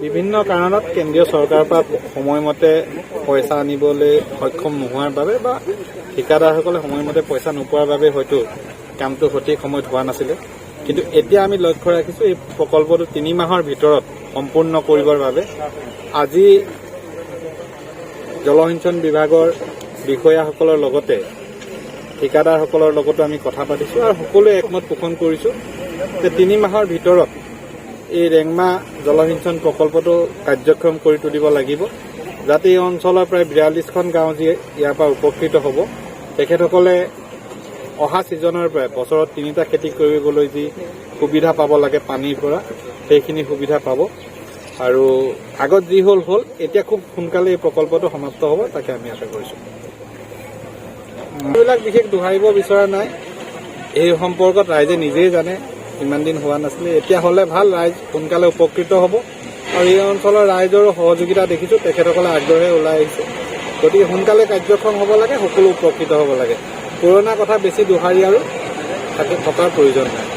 বিভিন্ন কাৰণত কেন্দ্ৰীয় চৰকাৰৰ পৰা সময়মতে পইচা আনিবলৈ সক্ষম নোহোৱাৰ বাবে বা ঠিকাদাৰসকলে সময়মতে পইচা নোপোৱাৰ বাবে হয়তো কামটো সঠিক সময়ত হোৱা নাছিলে। কিন্তু এতিয়া আমি লক্ষ্য ৰাখিছোঁ এই প্ৰকল্পটো 3 মাহৰ ভিতৰত সম্পূৰ্ণ কৰিবৰ বাবে আজি জলসিঞ্চন বিভাগৰ বিষয়াসকলৰ লগতে ঠিকাদাৰসকলৰ লগতো আমি কথা পাতিছোঁ আৰু সকলোৱে একমত পোষণ কৰিছোঁ যে 3 মাহৰ ভিতৰত এই ৰেংমা জলসিঞ্চন প্ৰকল্পটো কাৰ্যক্ষম কৰি তুলিব লাগিব, যাতে এই অঞ্চলৰ প্ৰায় 42খন গাঁও যি ইয়াৰ পৰা উপকৃত হ'ব। তেখেতসকলে অহা ছিজনৰ পৰাই বছৰত 3টা খেতি কৰিবলৈ যি সুবিধা পাব লাগে পানীৰ পৰা, সেইখিনি সুবিধা পাব। আৰু আগত যি হ'ল এতিয়া খুব সোনকালে এই প্ৰকল্পটো সমাপ্ত হ'ব, তাকে আমি আশা কৰিছোঁ। এইবিলাক বিশেষ দোহাৰিব বিচৰা নাই, এই সম্পৰ্কত ৰাইজে নিজেই জানে, ইমান দিন হোৱা নাছিলে। এতিয়া হ'লে ভাল, ৰাইজ সোনকালে উপকৃত হ'ব। আৰু এই অঞ্চলৰ ৰাইজৰো সহযোগিতা দেখিছোঁ, তেখেতসকলে আগ্ৰহে ওলাই আহিছে। গতিকে সোনকালে কাৰ্যক্ষম হ'ব লাগে, সকলো উপকৃত হ'ব লাগে। পুৰণা কথা বেছি দোহাৰি আৰু তাতে থকাৰ প্ৰয়োজন নাই।